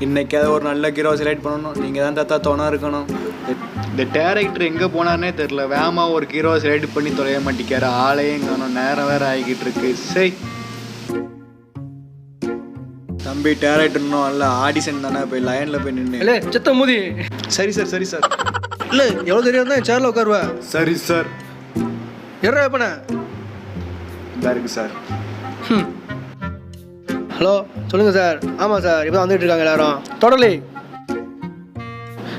இன்னைக்காவது ஒரு நல்ல ஹீரோ செலக்ட் பண்ணணும். நீங்கள் தான் தாத்தா துணை இருக்கணும். இந்த டேரக்டர் எங்கே போனார்னே தெரில. வேகமாக ஒரு ஹீரோ செலக்ட் பண்ணி தொலைய மாட்டேங்கார். ஆளையும் காணும். நேரம் வேறு ஆகிக்கிட்டு இருக்கு. சரி தம்பி, டேரக்டர்னும் அல்ல ஆடிஷன் தானே. போய் லைனில் போய் நின்று இல்லை செத்த மூதி. சரி சார் சரி சார். இல்லை எவ்வளோ தெரியாது தான் சேரில் உட்காருவா. சரி சார். எவ்வளோ எப்பண்ணே இதாக இருக்குது சார். ஹலோ சொல்லுங்கள் சார். ஆமாம் சார், இப்போ வந்துட்டு இருக்காங்க எல்லாரும். தொடரலை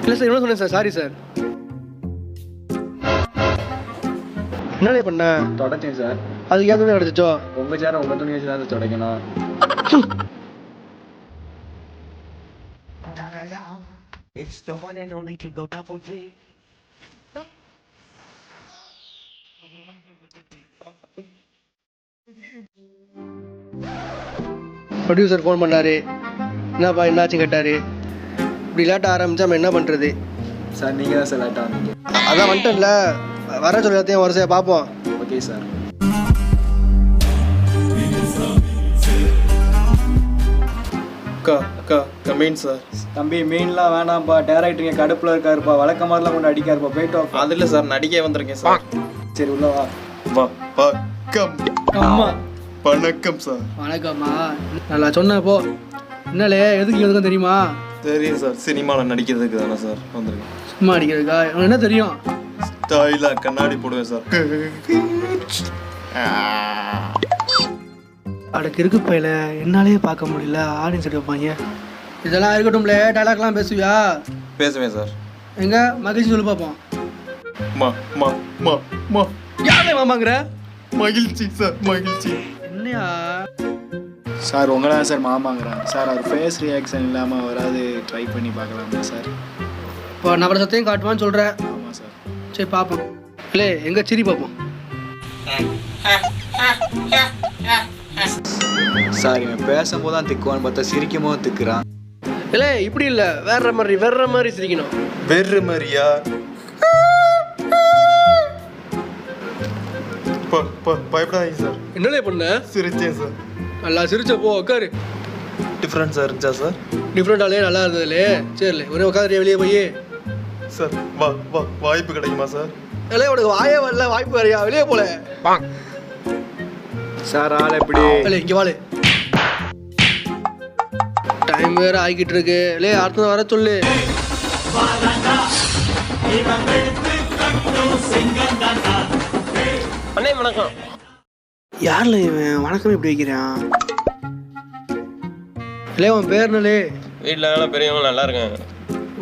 இல்லை சார், இவ்வளோ சொன்னேன் சார். Sorry sir. என்னடே பண்ண? தொடச்சேன் சார். அதுக்கு ஏன் துணி கிடச்சிச்சோ? உங்கள் சேரை உங்கள் துணி வச்சு தான் துடைக்கணும். It's the one and only to go double G. Producer phone பண்ணாரு. என்னப்பா என்னாச்சும் கேட்டார். இப்படி லேட்டாக ஆரம்பித்தா நம்ம என்ன பண்ணுறது? சார் நீங்கள் தான் சார் லேட்டாக வந்தீங்க. அதான் வந்துட்டேன்ல, வர சொல்லி எல்லாத்தையும் வரிசையாக பார்ப்போம். Okay sir. அக்கா அக்கா அக்கா மீன் சார். தம்பி மீன்லாம் வேணாம்ப்பா. டேரக்டர் இங்கே கடுப்பில் இருக்காருப்பா. வழக்க மாதிரிலாம் கொண்டு அடிக்காருப்பா. போயிட்டு வா. அது இல்லை சார், நடிக்க வந்திருக்கேன் சார். சரி உள்ள வா. வணக்கம். அம்மா வணக்கம் சார். வணக்கம்மா. நல்லா சொன்னப்போ என்னலே எதுக்கு எதுக்கும் தெரியுமா? தெரியும் சார், சினிமாவில் நடிக்கிறதுக்கு தானே சார் வந்திருக்கேன். சும்மா அடிக்கிறதுக்கா? உனக்கு என்ன தெரியும்? ஸ்டைலாக கண்ணாடி போடுவேன் சார். அடக்கு இருக்கு பையில என்னாலே பார்க்க முடியல. ஆடியன்ஸ் எடுப்பாங்க. இதெல்லாம் இருக்கட்டும்ல, டைலாக்லாம் பேசுவியா? பேசுவேன் சார். எங்க மகிழ்ச்சி சொல்லி பார்ப்போம். மா மா மா மா யாரே மாமாங்கிற? மகிழ்ச்சி சார், மகிழ்ச்சி. என்னையா சார் உங்களை தான் சார் மாமாங்கிறாங்க சார். அவர் ஃபேஸ் ரியாக்ஷன் இல்லாமல் வராது. ட்ரை பண்ணி பார்க்கலாமா சார்? இப்போ நபர சத்தையும் காட்டுவான்னு சொல்கிறேன். ஆமாம் சார். சரி பார்ப்போம். இல்லை எங்கே சிரி பார்ப்போம். சார் இவன் பேசும்போது தான் திக்குவான்னு பார்த்தா சிரிக்கும் போது திக்குறான். இல்லை இப்படி இல்லை, வேற மாதிரி சிரிக்கணும். வேறு மாதிரியா? பயப்படாதீங்க சார். என்னலே பண்ண? சிரிச்சேன் சார். நல்லா சிரிச்சப்போ உட்காரு. டிஃப்ரென்ஸாக இருந்துச்சா சார்? டிஃப்ரெண்டாலே நல்லா இருந்ததுலே. சரிலே ஒரே உட்காந்து வெளியே போய். சார் வாய்ப்பு கிடைக்குமா சார்? இல்லை உனக்கு வாயே வரல, வாய்ப்பு வரையா? வெளியே போல சார். ஆள் எப்படி? இல்லை இங்கே வாழு. டைம் வேற ஆகிக்கிட்டு இருக்கு. இல்லை அடுத்த வர சொல்லு. அண்ணே வணக்கம். யாரில் இவன் வணக்கம் இப்படி வைக்கிறான்? இல்லை உன் பேர் என்னலே? வீட்டில் பெரியவங்க நல்லா இருக்காங்க.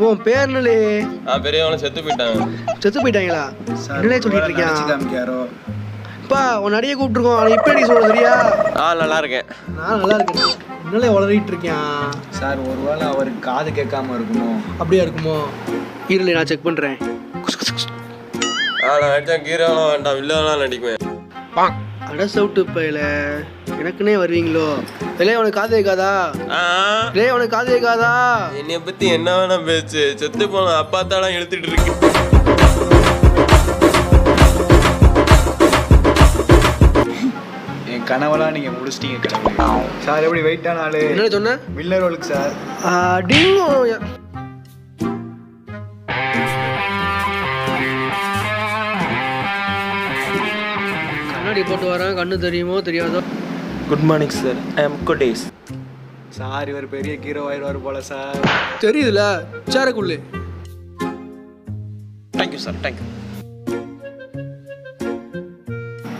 உன் பேர் என்னலே? பெரியவங்களும் செத்து போயிட்டாங்க. செத்து போயிட்டாங்களா? என்னலே சொல்லிட்டு இருக்கியான்? காமிக்காரோ இப்பா உன் நடிகை கூப்பிட்டுருக்கோம். அவன் இப்போ அடிக்க சொல்ல சரியா? நல்லா இருக்கேன். நான் நல்லா இருக்கேன். என்னலே வளரிட்டு இருக்கேன் சார். ஒருவேளை அவருக்கு காது கேட்காம இருக்குமோ? அப்படியா இருக்குமோ? இருளை நான் செக் பண்ணுறேன். நான் நடிச்சா ஹீரோலாம் வேண்டாம், வில்லலாம் நடிக்குவேன். அட சவுட்டு பையில எனக்குன்னே வருவீங்களோ? இல்லை உனக்கு காது கேட்காதா? இல்லை உனக்கு காது கேட்காதா? என்னைய பத்தி என்ன வேணா பேச்சு. செத்து போன அப்பா தாலாம் எடுத்துட்டு இருக்கு. என் கனவெல்லாம் நீங்கள் முடிச்சிட்டீங்க கனவு. சார் எப்படி வெயிட்டான ஆளு? என்ன சொன்ன? வில்லர் ரோலுக்கு சார். கண்ணாடி போட்டு வரேன். கண்ணு தெரியுமோ தெரியாதோ? Good morning sir. I am குடேஸ். சார் இவர் பெரிய ஹீரோ ஆயிடுவார் போல சார். தெரியுதுல சேரக்குள்ளே. Thank you sir, thank you.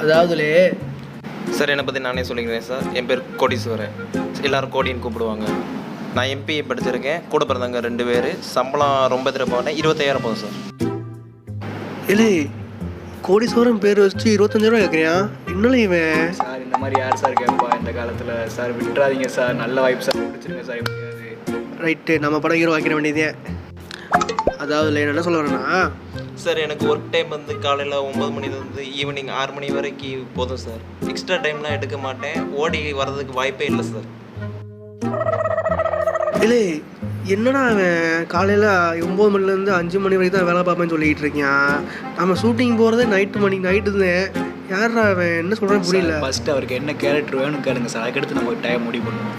அதாவதுலே சார் என்னை பற்றி நானே சொல்லிக்கிறேன் சார். என் பேர் கோடீஸ்வரன். எல்லோரும் கோடின்னு கூப்பிடுவாங்க. நான் எம்பிஏ படிச்சிருக்கேன். கூட பிறந்தாங்க 2 பேர். சம்பளம் ரொம்ப எதிர்பார்த்தேன். 25,000 போதும் சார். இல்லை கோடீஸ்வரன் பேர் வச்சு 25,000 கேட்குறியான்? இன்னும் இவன் சார் இந்த மாதிரி யார் சார் கேட்பா இந்த காலத்தில்? சார் விட்டுறாதீங்க சார். நல்ல வாய்ப்பு சார். பிடிச்சிருங்க சார். எப்படியாவது ரைட்டு நம்ம படம் ஹீரோ வைக்கிற வேண்டியதே. அதாவது என்ன சொல்ல வரேன்னா சார், எனக்கு ஒர்க் டைம் வந்து காலையில் 9 மணிலேருந்து ஈவினிங் 6 மணி வரைக்கும் போதும் சார். எக்ஸ்ட்ரா டைம்லாம் எடுக்க மாட்டேன். ஓடி வர்றதுக்கு வாய்ப்பே இல்லை சார். இல்லை என்னடா அவன் காலையில் 9 மணிலேருந்து 5 மணி வரைக்கும் தான் வேலை பார்ப்பேன்னு சொல்லிகிட்டு இருக்கான். நம்ம ஷூட்டிங் போகிறதே நைட்டு தான். யாரா அவன் என்ன சொல்கிறான்னு புரியல. ஃபஸ்ட்டு அவருக்கு என்ன கேரக்டர் வேணும் கேளுங்க சார். அதுக்கடுத்து நம்ம டைம் முடிவு பண்ணுவோம்.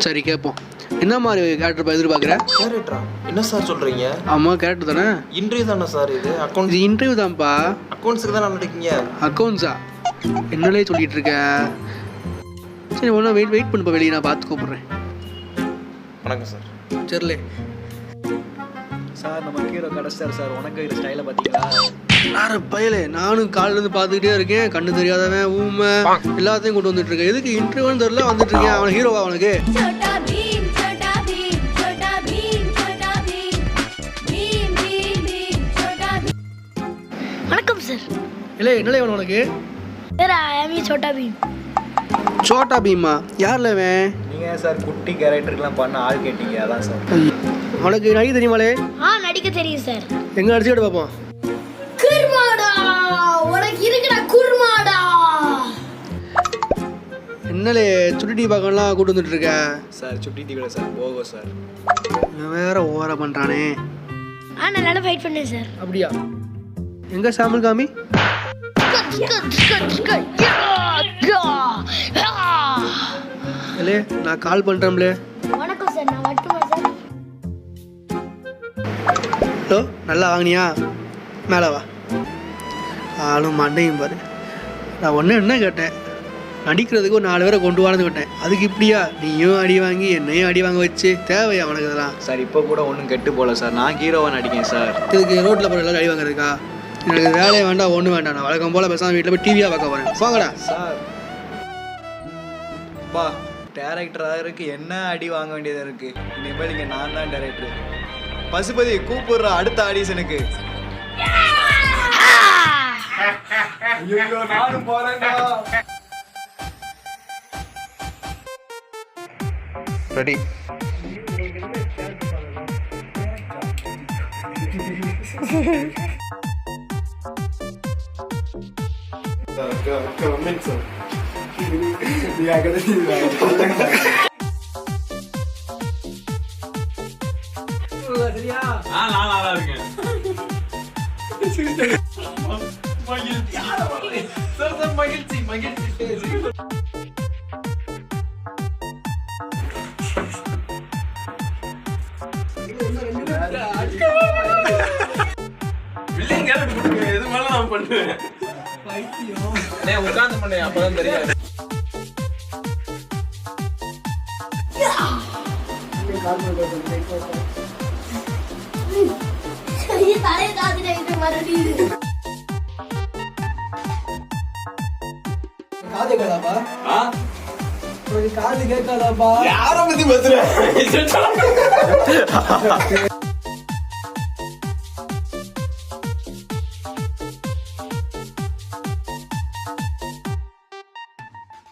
சரி கேட்போம். என்ன மாதிரி கேரக்டர் எதிர்பார்க்குற? கேரக்டரா? என்ன சார் சொல்கிறீங்க? ஆமாம் கேரக்டர் தானே. இன்டர்வியூ தானே சார் இது? அக்கௌண்ட் இது இன்டர்வியூ தான்ப்பா. அக்கௌண்ட்ஸுக்கு தான் நடிக்கீங்க. அக்கௌண்ட்ஸா? என்னலே சொல்லிட்டு இருக்க? சரி ஒன்றா வெயிட் பண்ணுப்பா, வெளியே நான் பார்த்து கூப்பிட்றேன். வணக்கம் சார். சரிலே சார் நம்ம ஹீரோ கிடச்சிட்டார் சார். உனக்கு இது ஸ்டைலை பார்த்தீங்களா? யார பயலே, நானும் காலிலேருந்து பார்த்துக்கிட்டே இருக்கேன். கண்ணு தெரியாதவன் ஊமை எல்லாத்தையும் கொண்டு வந்துட்டு இருக்கேன். எதுக்கு இன்டர்வியூன்னு தெரியல வந்துட்டு இருக்கேன். அவன் ஹீரோவா அவனுக்கு? छोटा भीम छोटा भीम छोटा भीम छोटा भीम भीम भीम भीम छोटा भीम। வணக்கம் சார். இல்லை என்னலே வேணும் உனக்கு? Sir I am Chhota Bheem. Chhota பீமா? யாரில் அவன்? நீங்கள் சார் குட்டி கேரக்டருக்குலாம் பண்ண ஆள் கேட்டீங்க, அதான் சார். உனக்கு நடிக்க தெரியுமாலே? நடிக்க தெரியும் சார். எங்கே நடிச்சுக்கிட்டு பார்ப்போம். குருமாடா உனக்கு இருக்குடா குருமாடா. என்னலே சுட்டி பார்க்கலாம் கூட்டு வந்துட்டு இருக்க? சார் சுட்டி தீவிர சார் போகோ சார். இவன் வேற ஓவரா பண்ணுறானே. நல்லா ஃபைட் பண்ணேன் சார். அப்படியா? எங்கே சாமல் காமி? இல்லே நான் கால் பண்ணுறேன்லே. வணக்கம் சார், நான் வரட்டுமா சார்? ஹலோ, நல்லா வாங்கினியா? மேலே வா. ஆளும் மண்டையும் பாரு. நான் ஒன்று என்ன கேட்டேன், நடிக்கிறதுக்கு ஒரு 4 பேரை கொண்டு வரது கேட்டேன். அதுக்கு இப்படியா நீயும் அடி வாங்கி என்னையும் அடி வாங்க வச்சு தேவையா அவனுக்கு இதெல்லாம்? சார் இப்போ கூட ஒன்றும் கெட்டு போகல சார். நான் ஹீரோவாக நடிக்கேன் சார். இதுக்கு ரோட்டில் போகிற எல்லாரும் அடி வாங்குறதுக்கா? எனக்கு வேலையை வேண்டாம், ஒன்றும் வேண்டாம். நான் வழக்கம் போல் பேசாமல் வீட்டில் போய் டிவியாக பார்க்க போகிறேன். போங்கடா. சார் அப்பா டேரக்டராக இருக்கு, என்ன அடி வாங்க வேண்டியதாக இருக்கு. இனிமேல் இங்கே நான் தான் டேரக்டர். பசுபதி கூப்பிடுற அடுத்த ஆடிஷனுக்கு. ஐயோ நானும் போறேன்டா. ரெடி. உட்காந்து பண்ணேன், அப்பதான் தெரியாது. தலையை தாத்திட்டு மறுபடியும் காது கேட்காதாப்பா? காது கேட்காதாப்பா? யாரை பத்தி பேசுற?